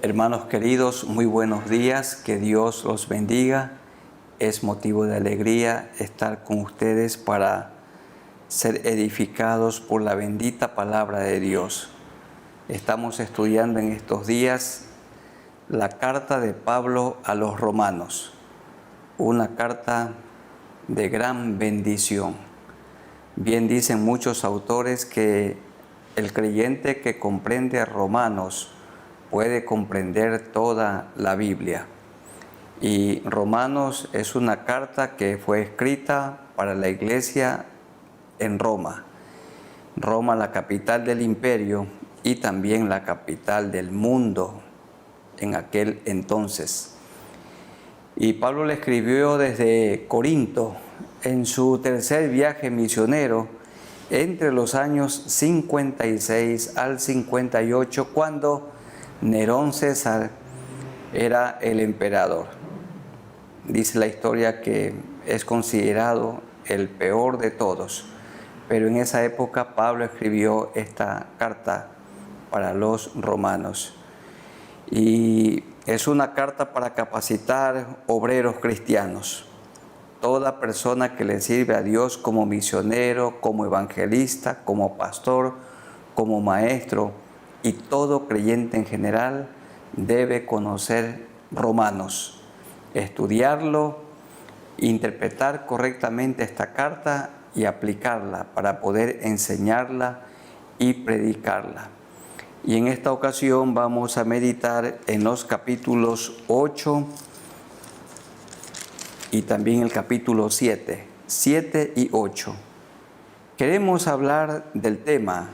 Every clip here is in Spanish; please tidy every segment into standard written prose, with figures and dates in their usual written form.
Hermanos queridos, muy buenos días, que Dios los bendiga. Es motivo de alegría estar con ustedes para ser edificados por la bendita palabra de Dios. Estamos estudiando en estos días la carta de Pablo a los romanos, una carta de gran bendición. Bien dicen muchos autores que el creyente que comprende Romanos puede comprender toda la Biblia. Y Romanos es una carta que fue escrita para la iglesia en Roma. Roma, la capital del imperio y también la capital del mundo en aquel entonces. Y Pablo le escribió desde Corinto en su tercer viaje misionero entre los años 56 al 58, cuando Nerón César era el emperador. Dice la historia que es considerado el peor de todos, pero en esa época Pablo escribió esta carta para los romanos. Y es una carta para capacitar obreros cristianos. Toda persona que le sirve a Dios como misionero, como evangelista, como pastor, como maestro, y todo creyente en general debe conocer Romanos, estudiarlo, interpretar correctamente esta carta y aplicarla para poder enseñarla y predicarla. Y en esta ocasión vamos a meditar en los capítulos 8 y también el capítulo 7 y 8. Queremos hablar del tema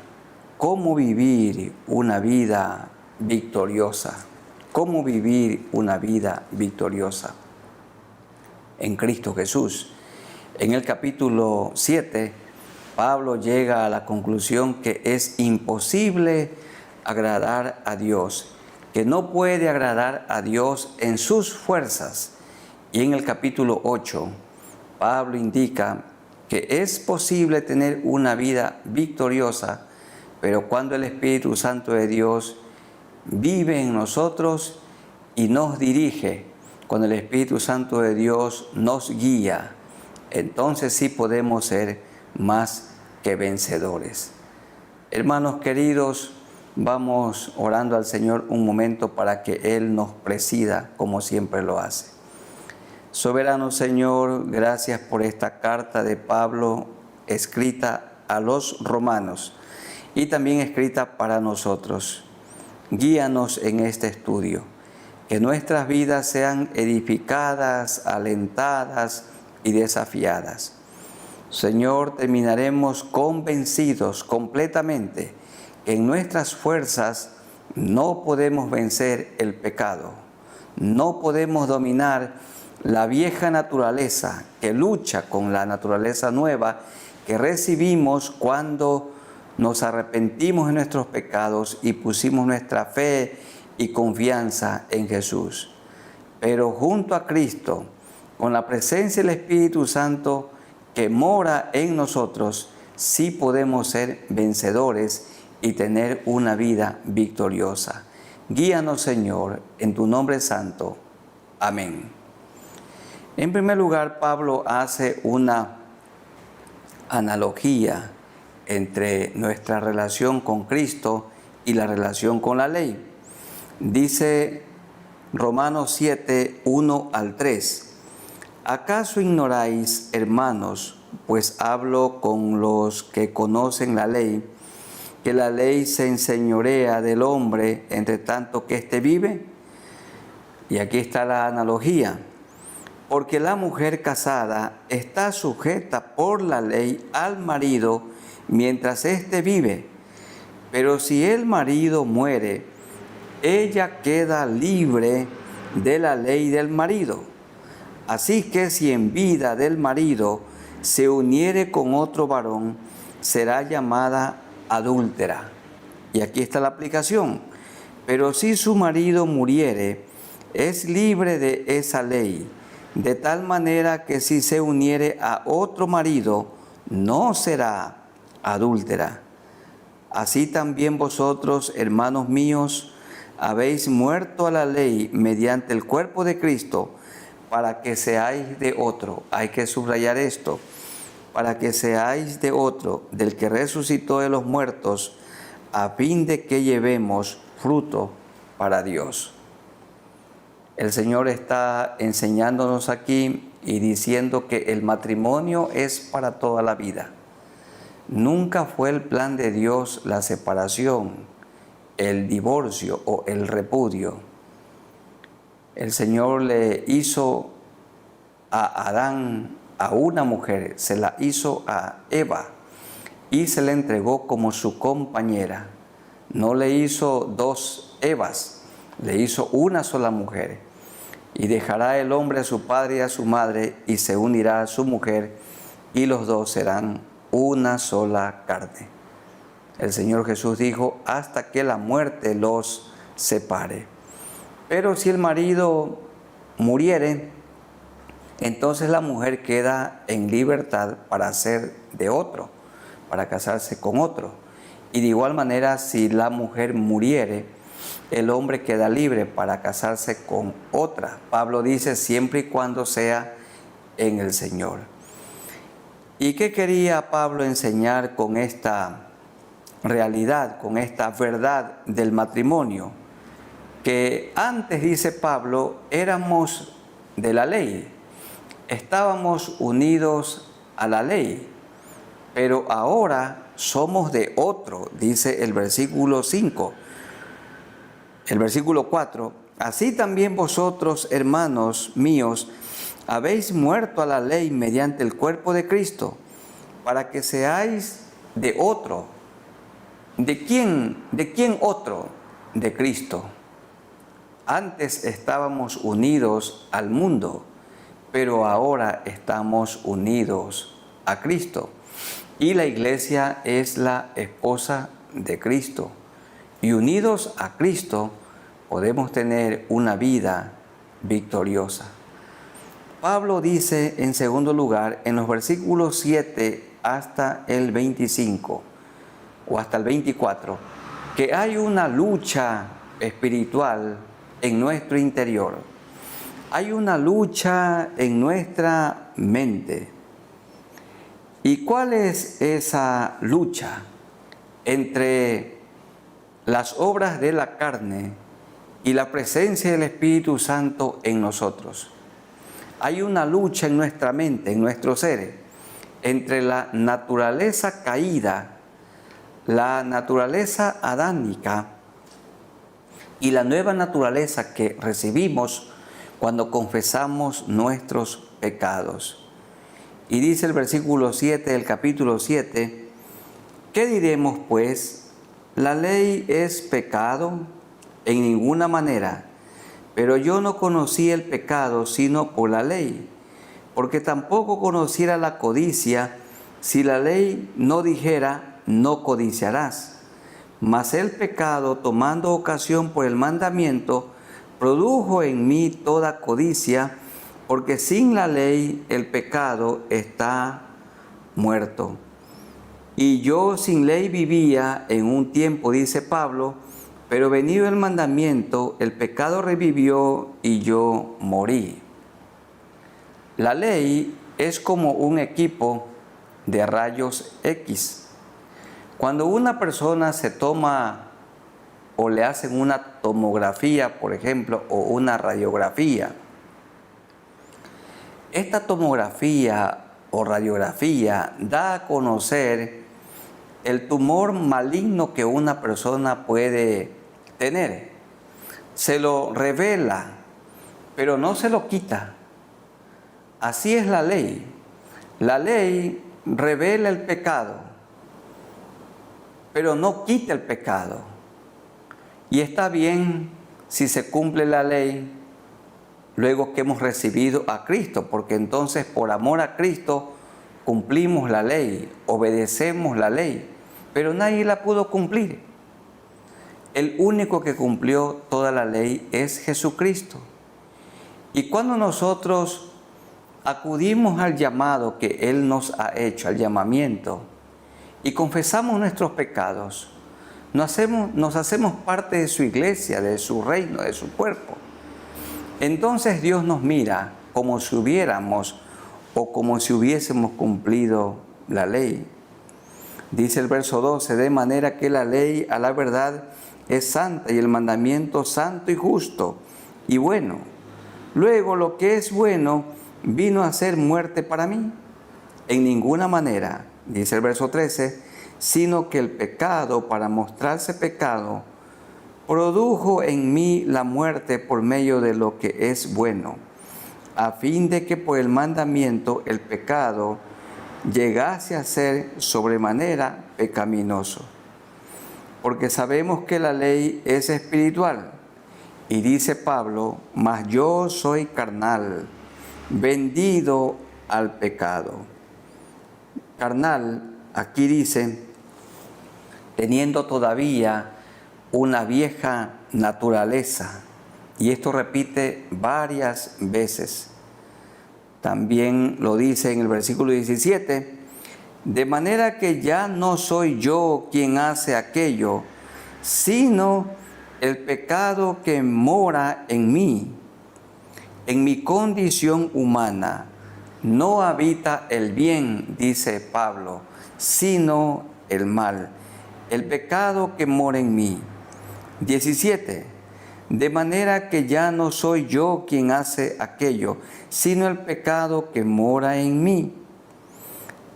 ¿cómo vivir una vida victoriosa? ¿Cómo vivir una vida victoriosa en Cristo Jesús? En el capítulo 7, Pablo llega a la conclusión que es imposible agradar a Dios, que no puede agradar a Dios en sus fuerzas. Y en el capítulo 8, Pablo indica que es posible tener una vida victoriosa, pero cuando el Espíritu Santo de Dios vive en nosotros y nos dirige, cuando el Espíritu Santo de Dios nos guía, entonces sí podemos ser más que vencedores. Hermanos queridos, vamos orando al Señor un momento para que Él nos presida como siempre lo hace. Soberano Señor, gracias por esta carta de Pablo escrita a los romanos y también escrita para nosotros. Guíanos en este estudio, que nuestras vidas sean edificadas, alentadas y desafiadas. Señor, terminaremos convencidos completamente que en nuestras fuerzas no podemos vencer el pecado, no podemos dominar la vieja naturaleza que lucha con la naturaleza nueva que recibimos cuando nos arrepentimos de nuestros pecados y pusimos nuestra fe y confianza en Jesús. Pero junto a Cristo, con la presencia del Espíritu Santo que mora en nosotros, sí podemos ser vencedores y tener una vida victoriosa. Guíanos, Señor, en tu nombre santo. Amén. En primer lugar, Pablo hace una analogía entre nuestra relación con Cristo y la relación con la ley. Dice Romanos 7, 1 al 3. ¿Acaso ignoráis, hermanos, pues hablo con los que conocen la ley, que la ley se enseñorea del hombre entre tanto que éste vive? Y aquí está la analogía. Porque la mujer casada está sujeta por la ley al marido mientras éste vive. Pero si el marido muere, ella queda libre de la ley del marido. Así que si en vida del marido se uniere con otro varón, será llamada adúltera. Y aquí está la aplicación. Pero si su marido muriere, es libre de esa ley, de tal manera que si se uniere a otro marido, no será adúltera. Así también vosotros, hermanos míos, habéis muerto a la ley mediante el cuerpo de Cristo, para que seáis de otro. Hay que subrayar esto. Para que seáis de otro, del que resucitó de los muertos, a fin de que llevemos fruto para Dios. El Señor está enseñándonos aquí y diciendo que el matrimonio es para toda la vida. Nunca fue el plan de Dios la separación, el divorcio o el repudio. El Señor le hizo a Adán a una mujer, se la hizo a Eva y se la entregó como su compañera. No le hizo dos Evas, le hizo una sola mujer. Y dejará el hombre a su padre y a su madre y se unirá a su mujer y los dos serán una sola carne. El Señor Jesús dijo, hasta que la muerte los separe. Pero si el marido muriere, entonces la mujer queda en libertad para ser de otro, para casarse con otro. Y de igual manera, si la mujer muriere, el hombre queda libre para casarse con otra. Pablo dice, siempre y cuando sea en el Señor. ¿Y qué quería Pablo enseñar con esta realidad, con esta verdad del matrimonio? Que antes, dice Pablo, éramos de la ley, estábamos unidos a la ley, pero ahora somos de otro, dice el versículo 5. El versículo 4, así también vosotros, hermanos míos, habéis muerto a la ley mediante el cuerpo de Cristo, para que seáis de otro. ¿De quién? ¿De quién otro? De Cristo. Antes estábamos unidos al mundo, pero ahora estamos unidos a Cristo. Y la iglesia es la esposa de Cristo. Y unidos a Cristo podemos tener una vida victoriosa. Pablo dice en segundo lugar, en los versículos 7 hasta el 25 o hasta el 24, que hay una lucha espiritual en nuestro interior. Hay una lucha en nuestra mente. ¿Y cuál es esa lucha entre las obras de la carne y la presencia del Espíritu Santo en nosotros? Hay una lucha en nuestra mente, en nuestro ser, entre la naturaleza caída, la naturaleza adánica y la nueva naturaleza que recibimos cuando confesamos nuestros pecados. Y dice el versículo 7 del capítulo 7, ¿qué diremos pues? ¿La ley es pecado? En ninguna manera. Pero yo no conocí el pecado sino por la ley, porque tampoco conociera la codicia si la ley no dijera, no codiciarás. Mas el pecado, tomando ocasión por el mandamiento, produjo en mí toda codicia, porque sin la ley el pecado está muerto. Y yo sin ley vivía en un tiempo, dice Pablo, pero venido el mandamiento, el pecado revivió y yo morí. La ley es como un equipo de rayos X. Cuando una persona se toma o le hacen una tomografía, por ejemplo, o una radiografía, esta tomografía o radiografía da a conocer el tumor maligno que una persona puede tener. Se lo revela, pero no se lo quita. Así es la ley. La ley revela el pecado, pero no quita el pecado. Y está bien si se cumple la ley luego que hemos recibido a Cristo, porque entonces por amor a Cristo cumplimos la ley, obedecemos la ley, pero nadie la pudo cumplir. El único que cumplió toda la ley es Jesucristo. Y cuando nosotros acudimos al llamado que Él nos ha hecho, al llamamiento, y confesamos nuestros pecados, nos hacemos parte de su iglesia, de su reino, de su cuerpo. Entonces Dios nos mira como si hubiéramos o como si hubiésemos cumplido la ley. Dice el verso 12, de manera que la ley a la verdad es santa y el mandamiento santo y justo y bueno. Luego lo que es bueno vino a ser muerte para mí. En ninguna manera, dice el verso 13, sino que el pecado, para mostrarse pecado, produjo en mí la muerte por medio de lo que es bueno, a fin de que por el mandamiento el pecado llegase a ser sobremanera pecaminoso. Porque sabemos que la ley es espiritual, y dice Pablo, mas yo soy carnal, vendido al pecado. Carnal, aquí dice, teniendo todavía una vieja naturaleza, y esto repite varias veces. También lo dice en el versículo 17, de manera que ya no soy yo quien hace aquello, sino el pecado que mora en mí. En mi condición humana no habita el bien, dice Pablo, sino el mal, el pecado que mora en mí. 17. De manera que ya no soy yo quien hace aquello, sino el pecado que mora en mí.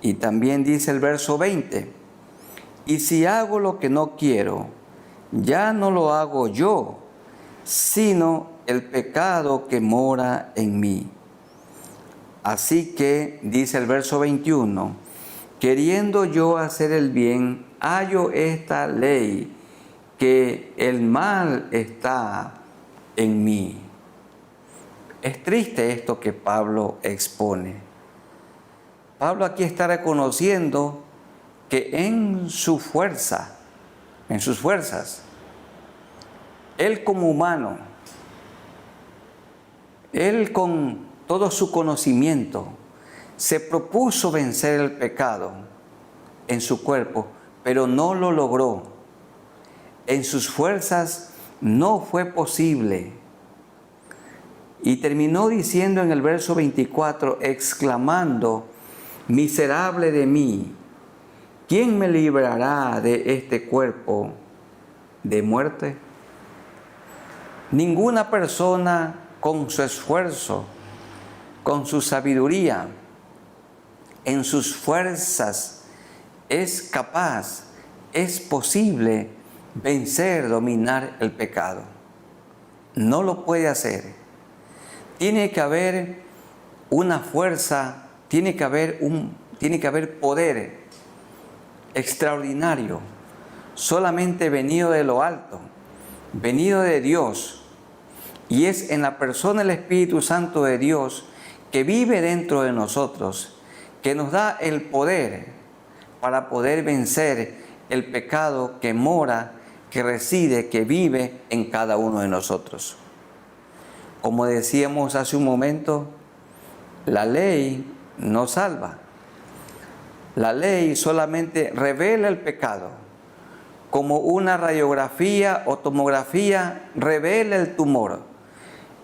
Y también dice el verso 20, y si hago lo que no quiero, ya no lo hago yo, sino el pecado que mora en mí. Así que, dice el verso 21, queriendo yo hacer el bien, hallo esta ley, que el mal está en mí. Es triste esto que Pablo expone. Pablo aquí está reconociendo que en sus fuerzas, él como humano, él con todo su conocimiento, se propuso vencer el pecado en su cuerpo, pero no lo logró. En sus fuerzas no fue posible. Y terminó diciendo en el verso 24, exclamando, miserable de mí, ¿quién me librará de este cuerpo de muerte? Ninguna persona con su esfuerzo, con su sabiduría, en sus fuerzas, es capaz, es posible vencer, dominar el pecado. No lo puede hacer. Tiene que haber una fuerza, tiene que haber poder extraordinario, solamente venido de lo alto, venido de Dios. Y es en la persona del Espíritu Santo de Dios que vive dentro de nosotros, que nos da el poder para poder vencer el pecado que mora, que reside, que vive en cada uno de nosotros. Como decíamos hace un momento, la ley no salva. La ley solamente revela el pecado, como una radiografía o tomografía revela el tumor,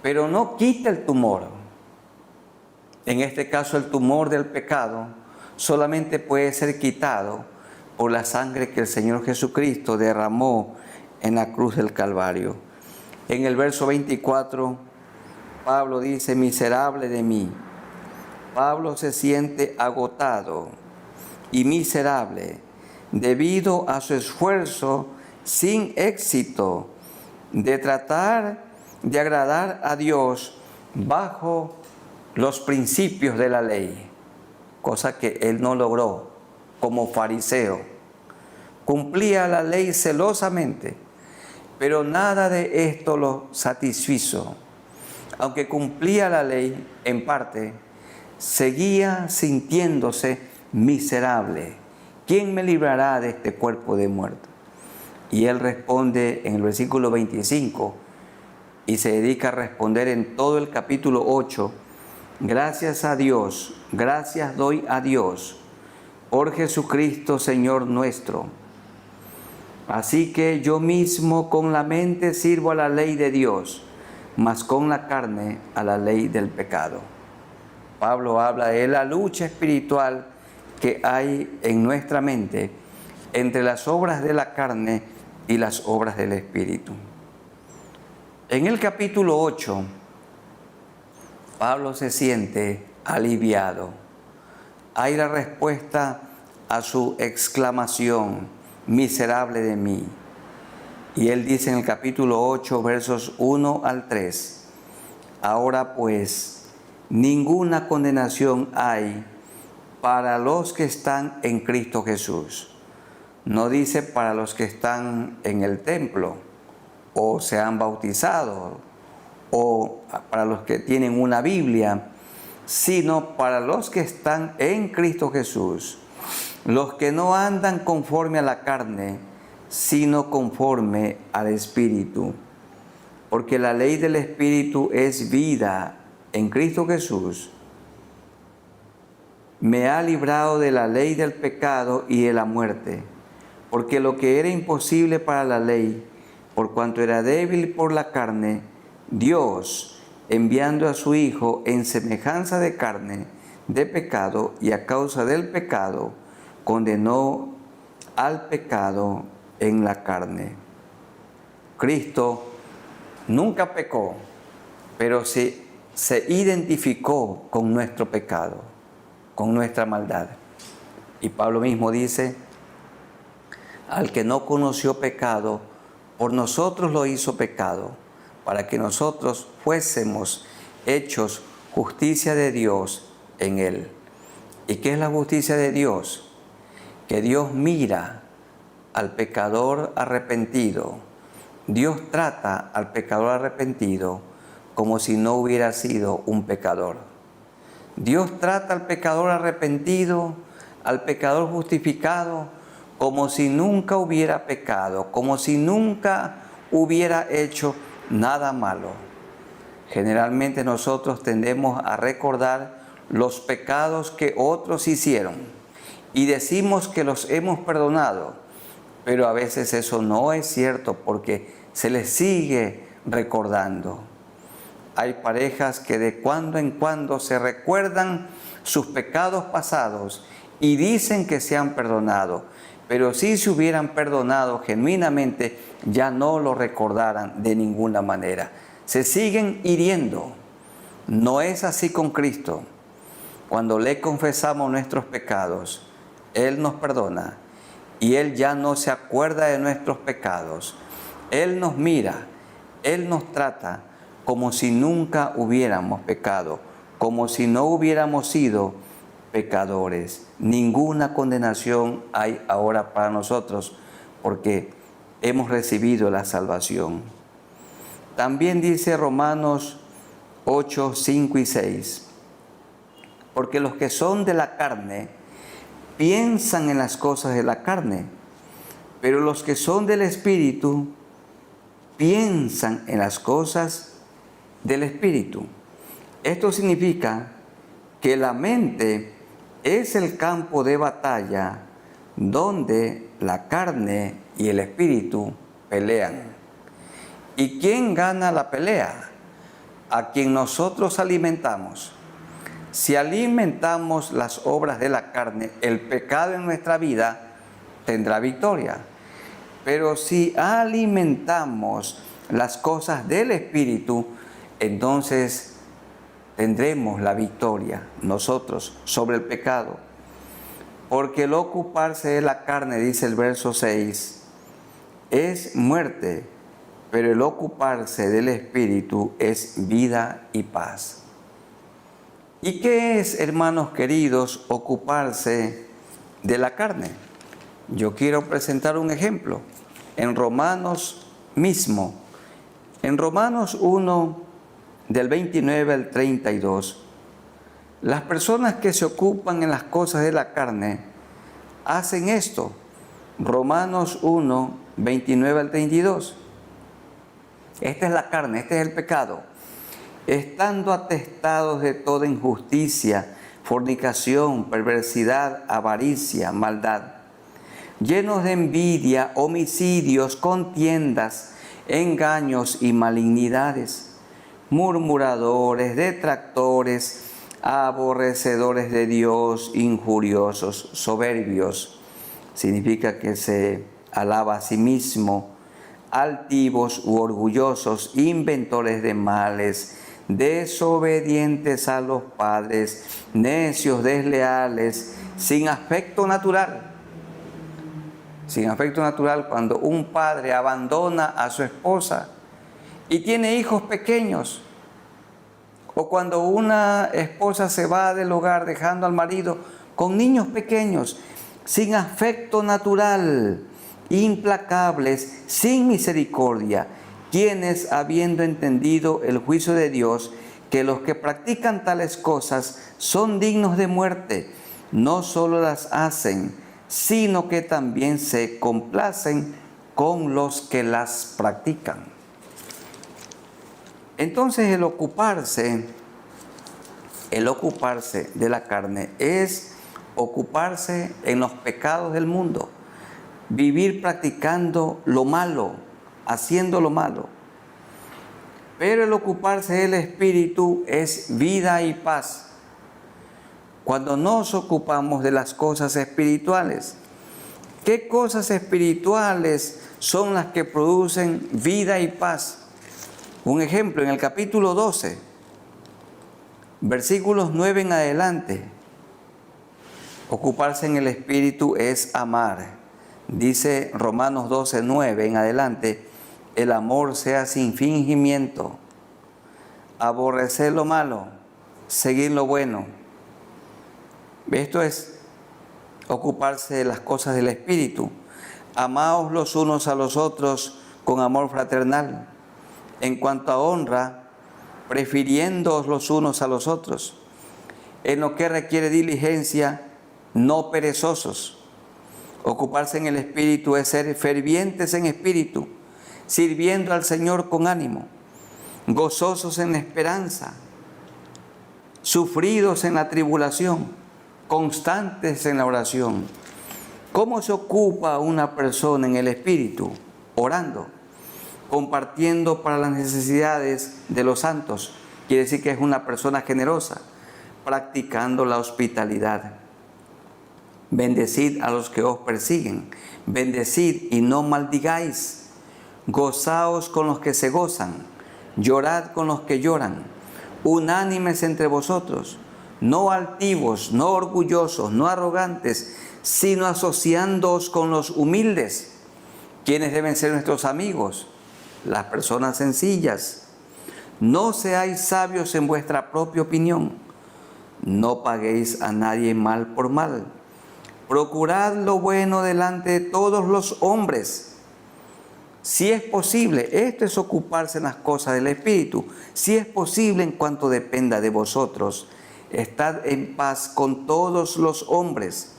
pero no quita el tumor. En este caso, el tumor del pecado solamente puede ser quitado por la sangre que el Señor Jesucristo derramó en la cruz del Calvario. En el verso 24, Pablo dice, miserable de mí. Pablo se siente agotado y miserable debido a su esfuerzo sin éxito de tratar de agradar a Dios bajo los principios de la ley, cosa que él no logró como fariseo. Cumplía la ley celosamente, pero nada de esto lo satisfizo. Aunque cumplía la ley en parte, seguía sintiéndose miserable. ¿Quién me librará de este cuerpo de muerte? Y él responde en el versículo 25 y se dedica a responder en todo el capítulo 8. Gracias a Dios, gracias doy a Dios por Jesucristo Señor nuestro, Así que yo mismo con la mente sirvo a la ley de Dios, mas con la carne a la ley del pecado. Pablo habla de la lucha espiritual que hay en nuestra mente entre las obras de la carne y las obras del Espíritu. En el capítulo 8, Pablo se siente aliviado. Hay la respuesta a su exclamación, miserable de mí. Y él dice en el capítulo 8, versos 1 al 3, ahora pues, ninguna condenación hay para los que están en Cristo Jesús. No dice para los que están en el templo, o se han bautizado, o para los que tienen una Biblia, sino para los que están en Cristo Jesús, los que no andan conforme a la carne, sino conforme al Espíritu. Porque la ley del Espíritu es vida en Cristo Jesús. Me ha librado de la ley del pecado y de la muerte, porque lo que era imposible para la ley, por cuanto era débil por la carne, Dios, enviando a su Hijo en semejanza de carne, de pecado, y a causa del pecado, condenó al pecado en la carne. Cristo nunca pecó, pero se identificó con nuestro pecado, con nuestra maldad. Y Pablo mismo dice, al que no conoció pecado, por nosotros lo hizo pecado, para que nosotros fuésemos hechos justicia de Dios en él. ¿Y qué es la justicia de Dios? Que Dios mira al pecador arrepentido. Dios trata al pecador arrepentido como si no hubiera sido un pecador. Dios trata al pecador arrepentido, al pecador justificado, como si nunca hubiera pecado, como si nunca hubiera hecho nada malo. Generalmente nosotros tendemos a recordar los pecados que otros hicieron y decimos que los hemos perdonado, pero a veces eso no es cierto porque se les sigue recordando. Hay parejas que de cuando en cuando se recuerdan sus pecados pasados y dicen que se han perdonado, pero si se hubieran perdonado genuinamente, ya no lo recordaran de ninguna manera. Se siguen hiriendo. No es así con Cristo. Cuando le confesamos nuestros pecados, Él nos perdona y Él ya no se acuerda de nuestros pecados. Él nos mira, Él nos trata como si nunca hubiéramos pecado, como si no hubiéramos sido pecadores. Ninguna condenación hay ahora para nosotros porque hemos recibido la salvación. También dice Romanos 8, 5 y 6, porque los que son de la carne piensan en las cosas de la carne, pero los que son del Espíritu piensan en las cosas del Espíritu. Esto significa que la mente es el campo de batalla donde la carne y el espíritu pelean. ¿Y quién gana la pelea? A quien nosotros alimentamos. Si alimentamos las obras de la carne, el pecado en nuestra vida tendrá victoria. Pero si alimentamos las cosas del espíritu, entonces tendremos la victoria nosotros sobre el pecado. Porque el ocuparse de la carne, dice el verso 6, es muerte, pero el ocuparse del Espíritu es vida y paz. ¿Y qué es, hermanos queridos, ocuparse de la carne? Yo quiero presentar un ejemplo. En Romanos mismo, en Romanos 1, del 29 al 32, las personas que se ocupan en las cosas de la carne hacen esto. Romanos 1, 29 al 32. Esta es la carne, este es el pecado. Estando atestados de toda injusticia, fornicación, perversidad, avaricia, maldad. llenos de envidia, homicidios, contiendas, engaños y malignidades, murmuradores, detractores, aborrecedores de Dios, injuriosos, soberbios. Significa que se alaba a sí mismo, altivos u orgullosos, inventores de males, desobedientes a los padres, necios, desleales, sin afecto natural. Sin afecto natural, cuando un padre abandona a su esposa y tiene hijos pequeños, o cuando una esposa se va del hogar dejando al marido con niños pequeños, sin afecto natural, implacables, sin misericordia, quienes, habiendo entendido el juicio de Dios, que los que practican tales cosas son dignos de muerte, no solo las hacen, sino que también se complacen con los que las practican. Entonces el ocuparse de la carne es ocuparse en los pecados del mundo, vivir practicando lo malo, haciendo lo malo. Pero el ocuparse del Espíritu es vida y paz. Cuando nos ocupamos de las cosas espirituales, ¿qué cosas espirituales son las que producen vida y paz? Un ejemplo, en el capítulo 12, versículos 9 en adelante, ocuparse en el Espíritu es amar. Dice Romanos 12, 9 en adelante, el amor sea sin fingimiento, aborrecer lo malo, seguir lo bueno. Esto es ocuparse de las cosas del Espíritu. Amaos los unos a los otros con amor fraternal. En cuanto a honra, prefiriéndoos los unos a los otros. En lo que requiere diligencia, no perezosos. Ocuparse en el Espíritu es ser fervientes en espíritu, sirviendo al Señor con ánimo, gozosos en la esperanza, sufridos en la tribulación, constantes en la oración. ¿Cómo se ocupa una persona en el Espíritu? Orando, compartiendo para las necesidades de los santos. Quiere decir que es una persona generosa, practicando la hospitalidad. Bendecid a los que os persiguen, bendecid y no maldigáis. Gozaos con los que se gozan, llorad con los que lloran. Unánimes entre vosotros, no altivos, no orgullosos, no arrogantes, sino asociándoos con los humildes. ¿Quiénes deben ser nuestros amigos? Las personas sencillas. No seáis sabios en vuestra propia opinión. No paguéis a nadie mal por mal. Procurad lo bueno delante de todos los hombres. Si es posible, esto es ocuparse en las cosas del Espíritu. Si es posible, en cuanto dependa de vosotros, estad en paz con todos los hombres.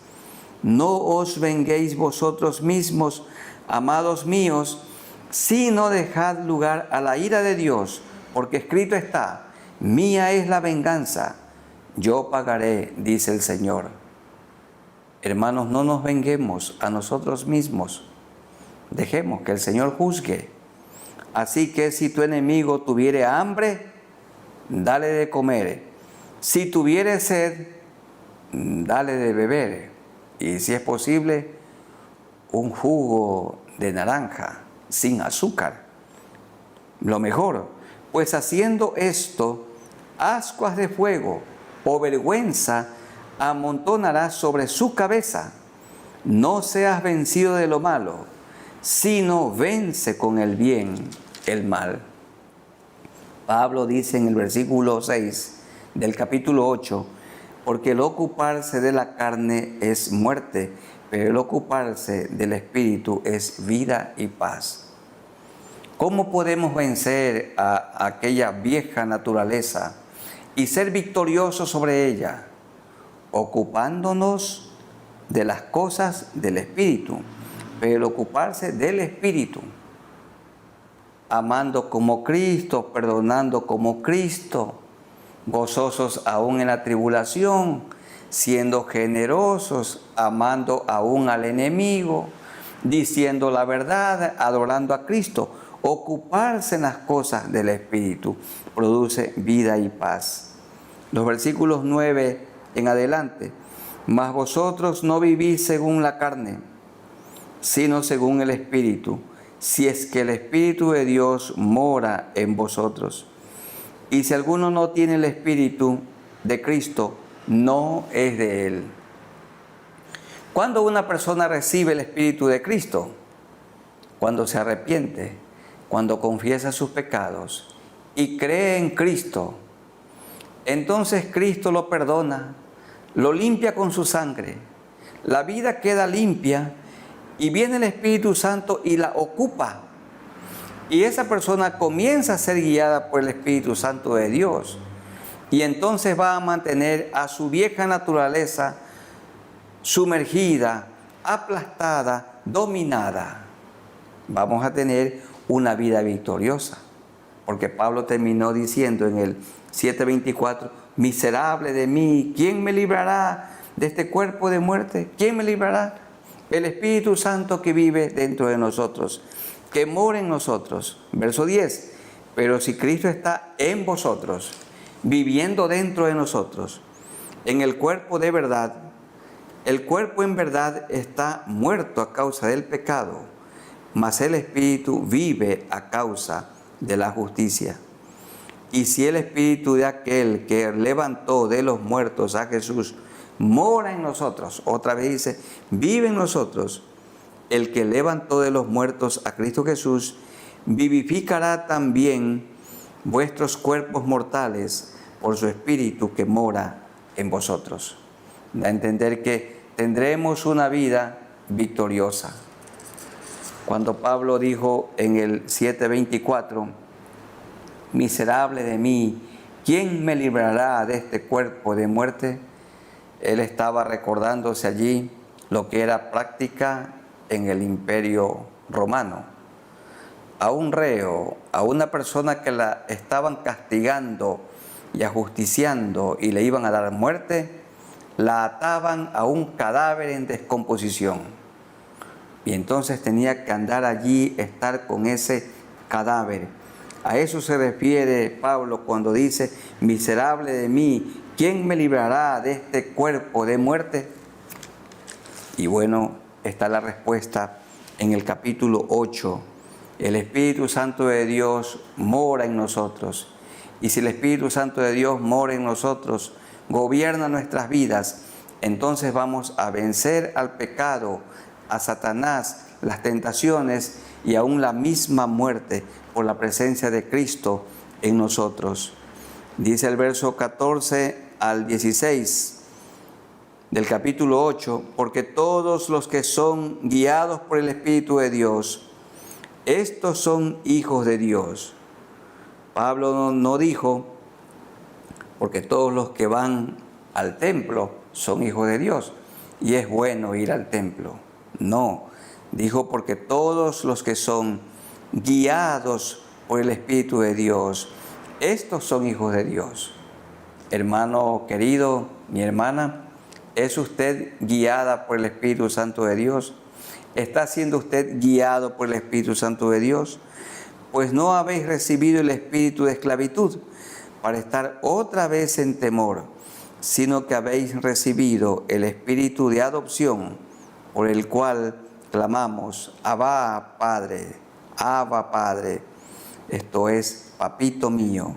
No os venguéis vosotros mismos, amados míos, sino dejad lugar a la ira de Dios, porque escrito está: mía es la venganza, yo pagaré, dice el Señor. Hermanos, no nos venguemos a nosotros mismos, dejemos que el Señor juzgue. Así que si tu enemigo tuviere hambre, dale de comer. Si tuviere sed, dale de beber. Y si es posible, un jugo de naranja sin azúcar. Lo mejor, pues haciendo esto, ascuas de fuego o vergüenza amontonarás sobre su cabeza. No seas vencido de lo malo, sino vence con el bien el mal. Pablo dice en el versículo 6 del capítulo 8, porque el ocuparse de la carne es muerte, pero el ocuparse del Espíritu es vida y paz. ¿Cómo podemos vencer a aquella vieja naturaleza y ser victoriosos sobre ella? Ocupándonos de las cosas del Espíritu, pero el ocuparse del Espíritu, amando como Cristo, perdonando como Cristo, gozosos aún en la tribulación, siendo generosos, amando aún al enemigo, diciendo la verdad, adorando a Cristo. Ocuparse en las cosas del Espíritu produce vida y paz. Los versículos 9 en adelante. Mas vosotros no vivís según la carne, sino según el Espíritu, si es que el Espíritu de Dios mora en vosotros. Y si alguno no tiene el Espíritu de Cristo, no es de él. ¿Cuándo una persona recibe el Espíritu de Cristo? Cuando se arrepiente, cuando confiesa sus pecados y cree en Cristo. Entonces Cristo lo perdona, lo limpia con su sangre. La vida queda limpia y viene el Espíritu Santo y la ocupa. Y esa persona comienza a ser guiada por el Espíritu Santo de Dios. Y entonces va a mantener a su vieja naturaleza sumergida, aplastada, dominada. Vamos a tener una vida victoriosa. Porque Pablo terminó diciendo en el 7:24, miserable de mí, ¿quién me librará de este cuerpo de muerte? ¿Quién me librará? El Espíritu Santo que vive dentro de nosotros, que mora en nosotros. Verso 10, pero si Cristo está en vosotros, viviendo dentro de nosotros, en el cuerpo de verdad, el cuerpo en verdad está muerto a causa del pecado, mas el Espíritu vive a causa de la justicia. Y si el Espíritu de aquel que levantó de los muertos a Jesús mora en nosotros, otra vez dice, vive en nosotros, el que levantó de los muertos a Cristo Jesús, vivificará también vuestros cuerpos mortales por su Espíritu que mora en vosotros. Da a entender que tendremos una vida victoriosa. Cuando Pablo dijo en el 7:24, miserable de mí, ¿quién me librará de este cuerpo de muerte? Él estaba recordándose allí lo que era práctica en el Imperio Romano. A un reo, a una persona que la estaban castigando y ajusticiando y le iban a dar muerte, la ataban a un cadáver en descomposición. Y entonces tenía que andar allí, estar con ese cadáver. A eso se refiere Pablo cuando dice, miserable de mí, ¿quién me librará de este cuerpo de muerte? Y bueno, está la respuesta en el capítulo 8. El Espíritu Santo de Dios mora en nosotros. Y si el Espíritu Santo de Dios mora en nosotros, gobierna nuestras vidas, entonces vamos a vencer al pecado, a Satanás, las tentaciones y aún la misma muerte por la presencia de Cristo en nosotros. Dice el verso 14 al 16 del capítulo 8, porque todos los que son guiados por el Espíritu de Dios, estos son hijos de Dios. Pablo no dijo, porque todos los que van al templo son hijos de Dios y es bueno ir al templo. No, dijo porque todos los que son guiados por el Espíritu de Dios, estos son hijos de Dios. Hermano querido, mi hermana, ¿es usted guiada por el Espíritu Santo de Dios? ¿Está siendo usted guiado por el Espíritu Santo de Dios? Pues no habéis recibido el espíritu de esclavitud para estar otra vez en temor, sino que habéis recibido el espíritu de adopción, por el cual clamamos, Abba Padre, Abba Padre, esto es, papito mío.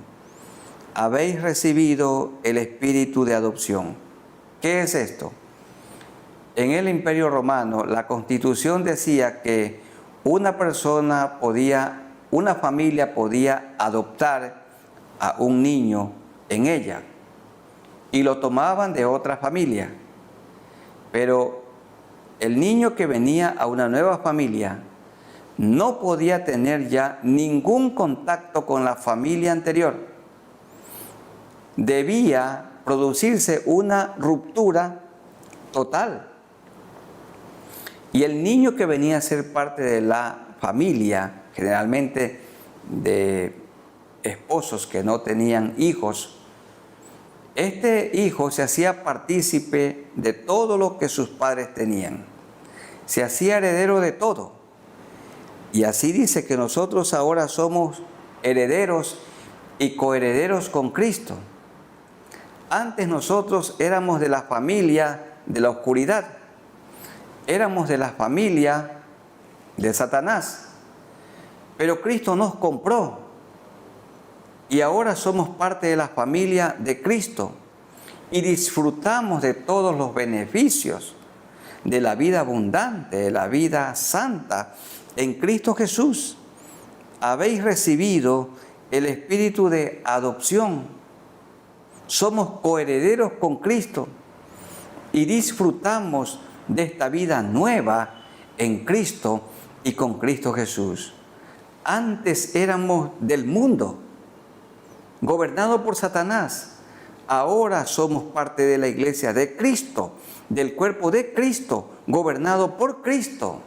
Habéis recibido el espíritu de adopción. ¿Qué es esto? En el Imperio Romano, la Constitución decía que una familia podía adoptar a un niño en ella y lo tomaban de otra familia. Pero el niño que venía a una nueva familia no podía tener ya ningún contacto con la familia anterior. Debía producirse una ruptura total. Y el niño que venía a ser parte de la familia, generalmente de esposos que no tenían hijos, Este hijo se hacía partícipe de todo lo que sus padres tenían. Se hacía heredero de todo. Y así dice que nosotros ahora somos herederos y coherederos con Cristo. Antes nosotros éramos de la familia de la oscuridad. Éramos de la familia de Satanás. Pero Cristo nos compró. Y ahora somos parte de la familia de Cristo. Y disfrutamos de todos los beneficios de la vida abundante, de la vida santa en Cristo Jesús. Habéis recibido el espíritu de adopción. Somos coherederos con Cristo y disfrutamos de esta vida nueva en Cristo y con Cristo Jesús. Antes éramos del mundo, gobernado por Satanás. Ahora somos parte de la iglesia de Cristo, del cuerpo de Cristo, gobernado por Cristo.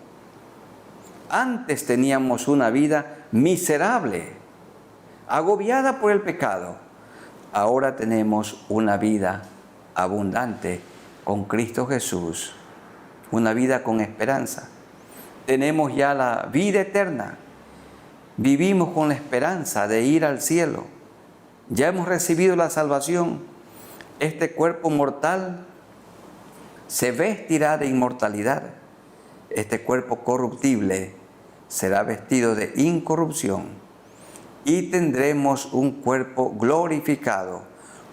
Antes teníamos una vida miserable, agobiada por el pecado. Ahora tenemos una vida abundante con Cristo Jesús, una vida con esperanza. Tenemos ya la vida eterna. Vivimos con la esperanza de ir al cielo. Ya hemos recibido la salvación. Este cuerpo mortal se vestirá de inmortalidad. Este cuerpo corruptible será vestido de incorrupción. Y tendremos un cuerpo glorificado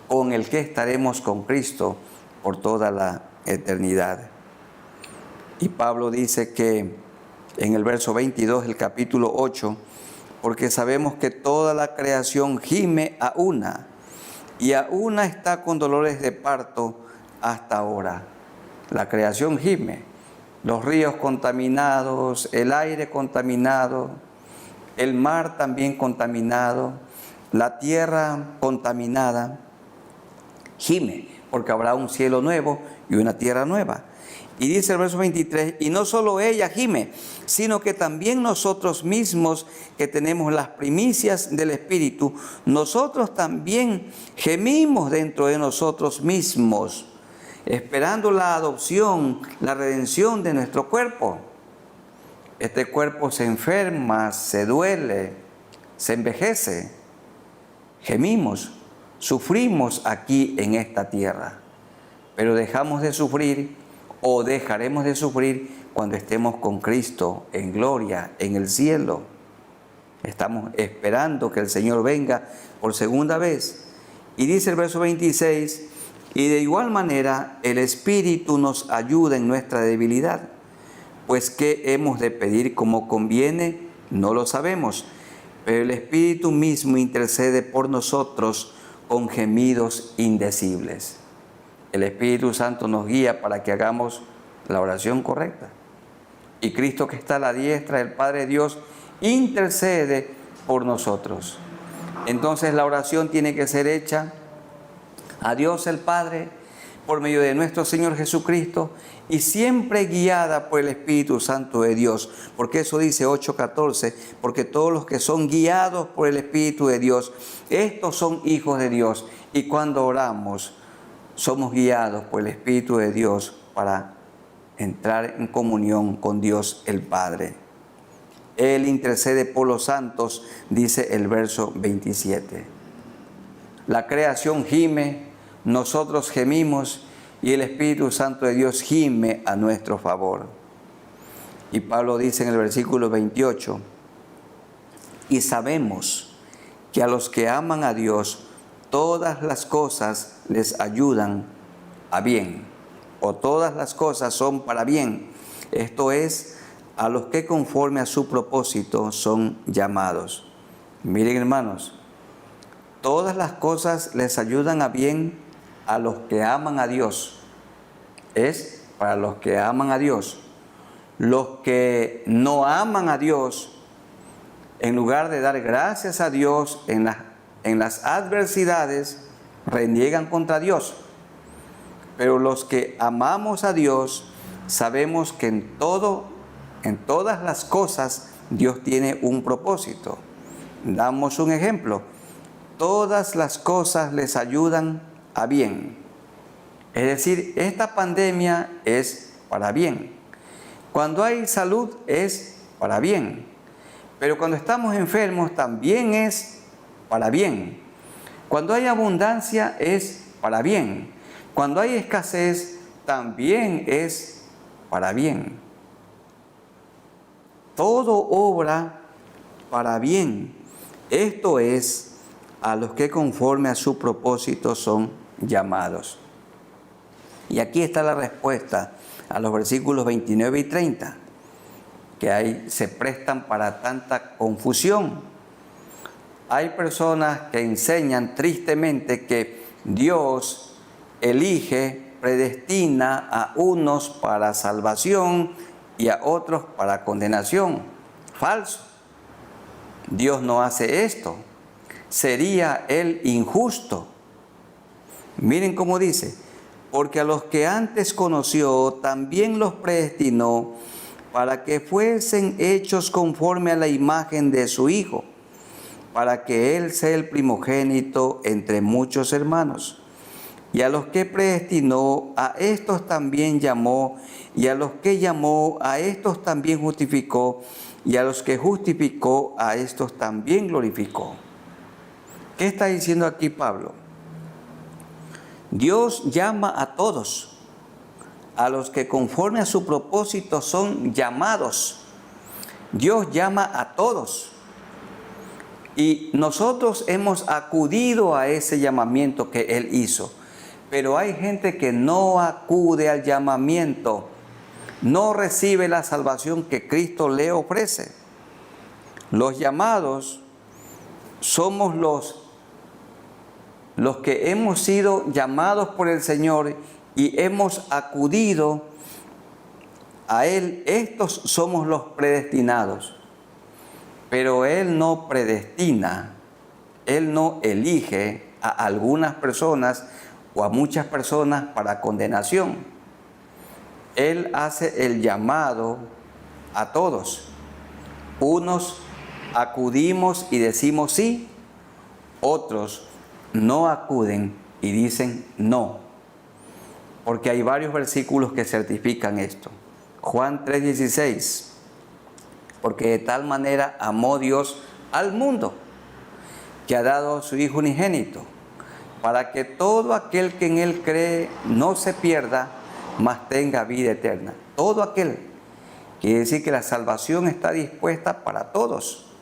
con el que estaremos con Cristo por toda la eternidad. Y Pablo dice que en el verso 22 del capítulo 8, porque sabemos que toda la creación gime a una, y a una está con dolores de parto hasta ahora. La creación gime, los ríos contaminados, el aire contaminado, el mar también contaminado, la tierra contaminada, gime, porque habrá un cielo nuevo y una tierra nueva. Y dice el verso 23, y no solo ella gime, sino que también nosotros mismos que tenemos las primicias del Espíritu, nosotros también gemimos dentro de nosotros mismos, esperando la adopción, la redención de nuestro cuerpo. Este cuerpo se enferma, se duele, se envejece. Gemimos, sufrimos aquí en esta tierra, pero dejamos de sufrir o dejaremos de sufrir cuando estemos con Cristo en gloria, en el cielo. Estamos esperando que el Señor venga por segunda vez. Y dice el verso 26, y de igual manera el Espíritu nos ayuda en nuestra debilidad, pues ¿qué hemos de pedir como conviene? No lo sabemos, pero el Espíritu mismo intercede por nosotros con gemidos indecibles. El Espíritu Santo nos guía para que hagamos la oración correcta. Y Cristo, que está a la diestra del Padre Dios, intercede por nosotros. Entonces la oración tiene que ser hecha a Dios el Padre por medio de nuestro Señor Jesucristo y siempre guiada por el Espíritu Santo de Dios. Porque eso dice 8:14, porque todos los que son guiados por el Espíritu de Dios, estos son hijos de Dios. Y cuando oramos, somos guiados por el Espíritu de Dios para entrar en comunión con Dios el Padre. Él intercede por los santos, dice el verso 27. La creación gime, nosotros gemimos y el Espíritu Santo de Dios gime a nuestro favor. Y Pablo dice en el versículo 28, y sabemos que a los que aman a Dios, todas las cosas les ayudan a bien, o todas las cosas son para bien. Esto es, a los que conforme a su propósito son llamados. Miren, hermanos, todas las cosas les ayudan a bien a los que aman a Dios. Es para los que aman a Dios. Los que no aman a Dios, en lugar de dar gracias a Dios en las adversidades, reniegan contra Dios. Pero los que amamos a Dios, sabemos que en todas las cosas, Dios tiene un propósito. Damos un ejemplo. Todas las cosas les ayudan a bien. Es decir, esta pandemia es para bien. Cuando hay salud es para bien. Pero cuando estamos enfermos también es para bien. Cuando hay abundancia es para bien. Cuando hay escasez también es para bien. Todo obra para bien. Esto es, a los que conforme a su propósito son llamados. Y aquí está la respuesta a los versículos 29 y 30, que ahí se prestan para tanta confusión. Hay personas que enseñan tristemente que Dios elige, predestina a unos para salvación y a otros para condenación. Falso. Dios no hace esto. Sería Él injusto. Miren cómo dice: porque a los que antes conoció, también los predestinó para que fuesen hechos conforme a la imagen de su Hijo, para que Él sea el primogénito entre muchos hermanos. Y a los que predestinó, a estos también llamó, y a los que llamó, a estos también justificó, y a los que justificó, a estos también glorificó. ¿Qué está diciendo aquí Pablo? Dios llama a todos, a los que conforme a su propósito son llamados. Dios llama a todos. Y nosotros hemos acudido a ese llamamiento que Él hizo. Pero hay gente que no acude al llamamiento, no recibe la salvación que Cristo le ofrece. Los llamados somos los que hemos sido llamados por el Señor y hemos acudido a Él. Estos somos los predestinados. Pero Él no predestina, Él no elige a algunas personas o a muchas personas para condenación. Él hace el llamado a todos. Unos acudimos y decimos sí, otros no acuden y dicen no. Porque hay varios versículos que certifican esto. Juan 3:16. Porque de tal manera amó Dios al mundo, que ha dado a su Hijo unigénito, para que todo aquel que en Él cree no se pierda, mas tenga vida eterna. Todo aquel. Quiere decir que la salvación está dispuesta para todos.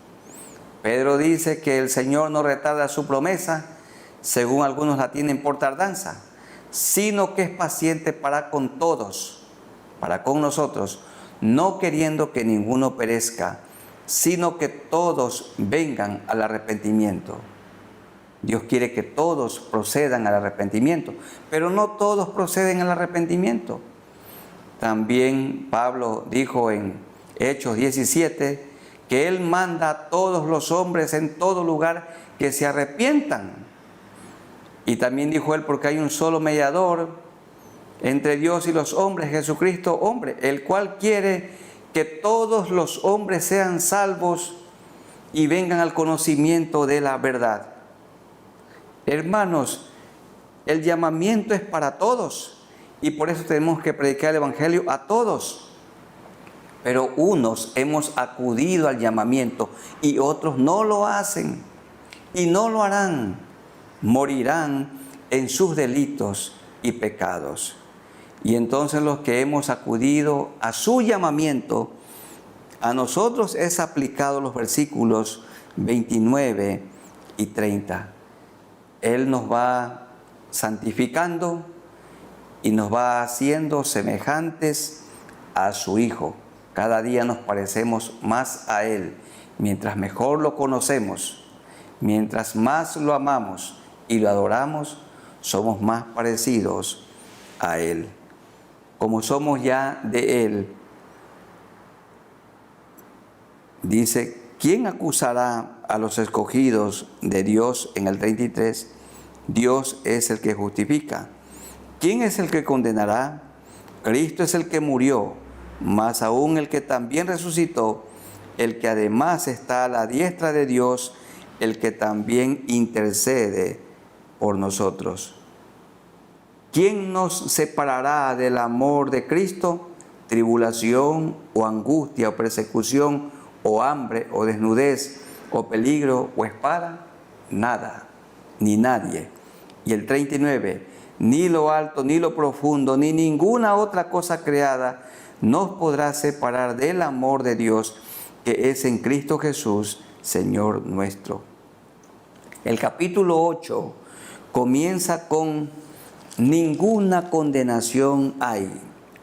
Pedro dice que el Señor no retarda su promesa, según algunos la tienen por tardanza, sino que es paciente para con todos, para con nosotros, no queriendo que ninguno perezca, sino que todos vengan al arrepentimiento. Dios quiere que todos procedan al arrepentimiento, pero no todos proceden al arrepentimiento. También Pablo dijo en Hechos 17 que Él manda a todos los hombres en todo lugar que se arrepientan. Y también dijo Él, porque hay un solo mediador entre Dios y los hombres, Jesucristo hombre, el cual quiere que todos los hombres sean salvos y vengan al conocimiento de la verdad. Hermanos, el llamamiento es para todos y por eso tenemos que predicar el Evangelio a todos. Pero unos hemos acudido al llamamiento y otros no lo hacen y no lo harán. Morirán en sus delitos y pecados. Y entonces los que hemos acudido a su llamamiento, a nosotros es aplicado los versículos 29 y 30. Él nos va santificando y nos va haciendo semejantes a su Hijo. Cada día nos parecemos más a Él. Mientras mejor lo conocemos, mientras más lo amamos y lo adoramos, somos más parecidos a Él. Como somos ya de Él, dice, ¿quién acusará a los escogidos de Dios? En el 33, Dios es el que justifica. ¿Quién es el que condenará? Cristo es el que murió, más aún el que también resucitó, el que además está a la diestra de Dios, el que también intercede por nosotros. ¿Quién nos separará del amor de Cristo? Tribulación o angustia o persecución o hambre o desnudez o peligro o espada. Nada, ni nadie. Y el 39, ni lo alto, ni lo profundo, ni ninguna otra cosa creada nos podrá separar del amor de Dios que es en Cristo Jesús, Señor nuestro. El capítulo 8 comienza con ninguna condenación hay.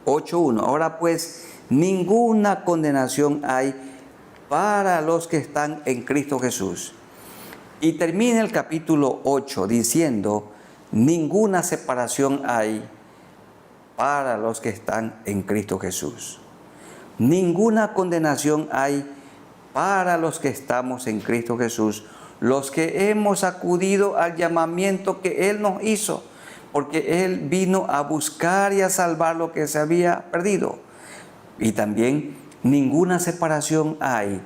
8.1. Ahora pues, ninguna condenación hay para los que están en Cristo Jesús. Y termina el capítulo 8 diciendo, ninguna separación hay para los que están en Cristo Jesús. Ninguna condenación hay para los que estamos en Cristo Jesús, los que hemos acudido al llamamiento que Él nos hizo, porque Él vino a buscar y a salvar lo que se había perdido. Y también ninguna separación hay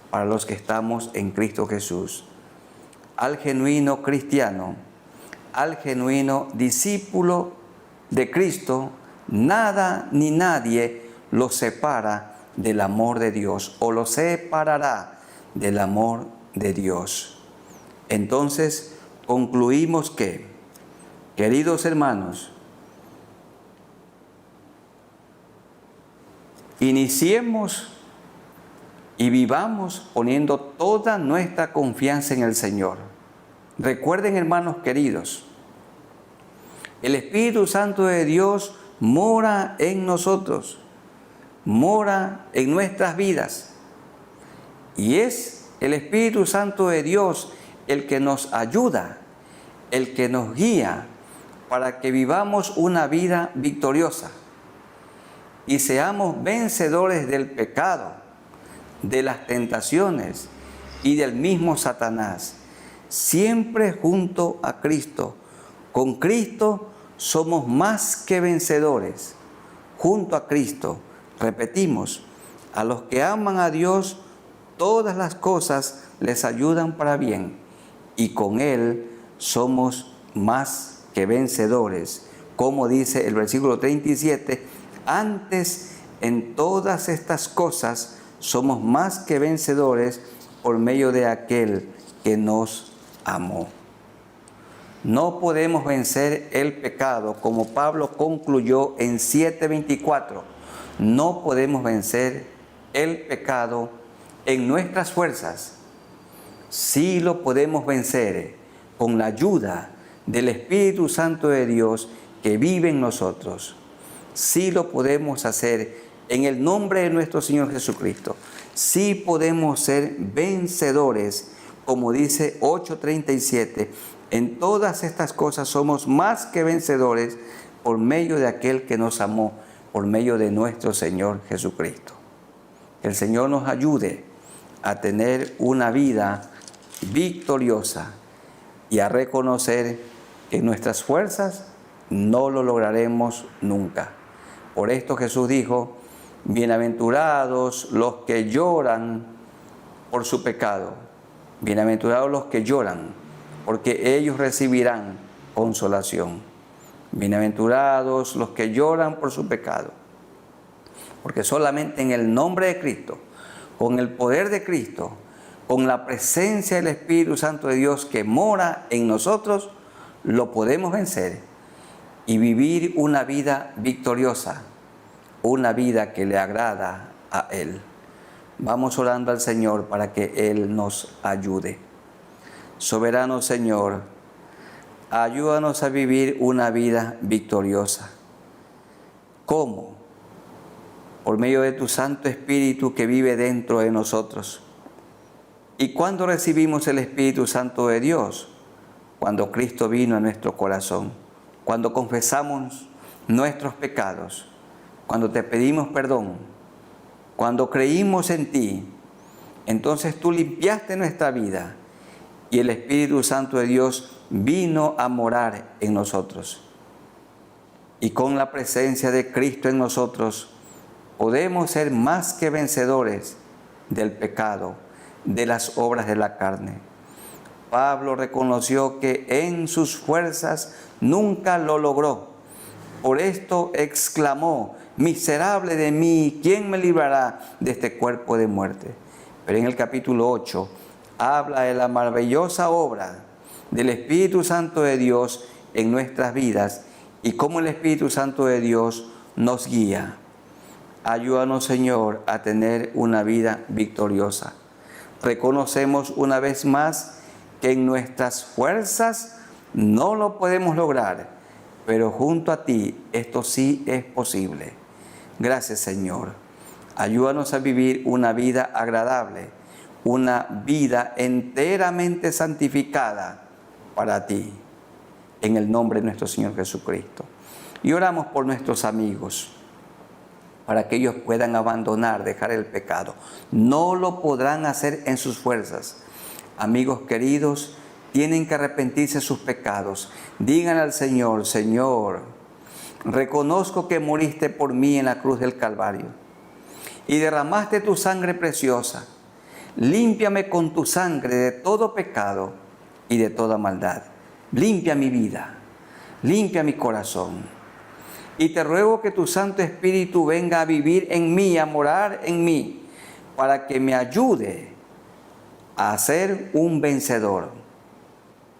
para los que estamos en Cristo Jesús. Al genuino cristiano, al genuino discípulo de Cristo, nada ni nadie lo separa del amor de Dios o lo separará del amor de Dios. Entonces, concluimos que, queridos hermanos, iniciemos y vivamos poniendo toda nuestra confianza en el Señor. Recuerden, hermanos queridos, el Espíritu Santo de Dios mora en nosotros, mora en nuestras vidas. Y es el Espíritu Santo de Dios el que nos ayuda, el que nos guía para que vivamos una vida victoriosa y seamos vencedores del pecado, de las tentaciones y del mismo Satanás, siempre junto a Cristo. Con Cristo somos más que vencedores. Junto a Cristo, repetimos, a los que aman a Dios, todas las cosas les ayudan para bien, y con Él somos más que vencedores. Como dice el versículo 37, antes en todas estas cosas somos más que vencedores por medio de aquel que nos amó. No podemos vencer el pecado, como Pablo concluyó en 7:24. No podemos vencer el pecado en nuestras fuerzas. Sí lo podemos vencer con la ayuda del Espíritu Santo de Dios que vive en nosotros. Sí lo podemos hacer en el nombre de nuestro Señor Jesucristo. Sí podemos ser vencedores, como dice 8:37. En todas estas cosas somos más que vencedores por medio de aquel que nos amó, por medio de nuestro Señor Jesucristo. Que el Señor nos ayude a tener una vida victoriosa y a reconocer que nuestras fuerzas no lo lograremos nunca. Por esto Jesús dijo, bienaventurados los que lloran por su pecado, bienaventurados los que lloran, porque ellos recibirán consolación. Bienaventurados los que lloran por su pecado, porque solamente en el nombre de Cristo, con el poder de Cristo, con la presencia del Espíritu Santo de Dios que mora en nosotros, lo podemos vencer y vivir una vida victoriosa, una vida que le agrada a Él. Vamos orando al Señor para que Él nos ayude. Soberano Señor, ayúdanos a vivir una vida victoriosa. ¿Cómo? Por medio de tu Santo Espíritu que vive dentro de nosotros. ¿Y cuándo recibimos el Espíritu Santo de Dios? Cuando Cristo vino a nuestro corazón, cuando confesamos nuestros pecados, cuando te pedimos perdón, cuando creímos en ti, entonces tú limpiaste nuestra vida y el Espíritu Santo de Dios vino a morar en nosotros. Y con la presencia de Cristo en nosotros, podemos ser más que vencedores del pecado, de las obras de la carne. Pablo reconoció que en sus fuerzas nunca lo logró, Por esto exclamó: miserable de mí, ¿quién me librará de este cuerpo de muerte? Pero en el capítulo 8 habla de la maravillosa obra del Espíritu Santo de Dios en nuestras vidas y cómo el Espíritu Santo de Dios nos guía. Ayúdanos, Señor, a tener una vida victoriosa. Reconocemos una vez más que en nuestras fuerzas no lo podemos lograr, pero junto a ti esto sí es posible. Gracias, Señor. Ayúdanos a vivir una vida agradable, una vida enteramente santificada para ti, en el nombre de nuestro Señor Jesucristo. Y oramos por nuestros amigos, para que ellos puedan abandonar, dejar el pecado. No lo podrán hacer en sus fuerzas. Amigos queridos, tienen que arrepentirse de sus pecados. Digan al Señor: Señor, reconozco que moriste por mí en la cruz del Calvario y derramaste tu sangre preciosa. Límpiame con tu sangre de todo pecado y de toda maldad. Limpia mi vida, limpia mi corazón. Y te ruego que tu Santo Espíritu venga a vivir en mí, a morar en mí, para que me ayude a ser un vencedor.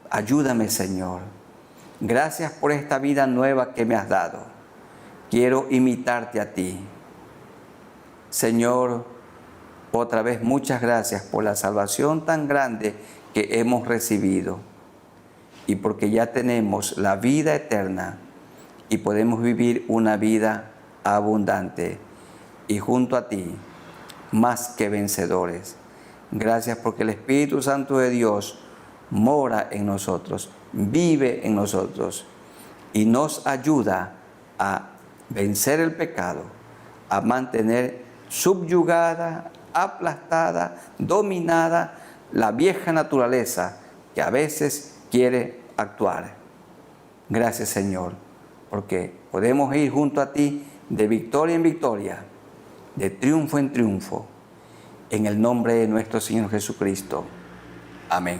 Ayúdame, Señor. Gracias por esta vida nueva que me has dado. Quiero imitarte a ti. Señor, otra vez muchas gracias por la salvación tan grande que hemos recibido y porque ya tenemos la vida eterna y podemos vivir una vida abundante y junto a ti más que vencedores. Gracias porque el Espíritu Santo de Dios mora en nosotros, vive en nosotros y nos ayuda a vencer el pecado, a mantener subyugada, aplastada, dominada la vieja naturaleza que a veces quiere actuar. Gracias, Señor, porque podemos ir junto a ti de victoria en victoria, de triunfo en triunfo, en el nombre de nuestro Señor Jesucristo. Amén.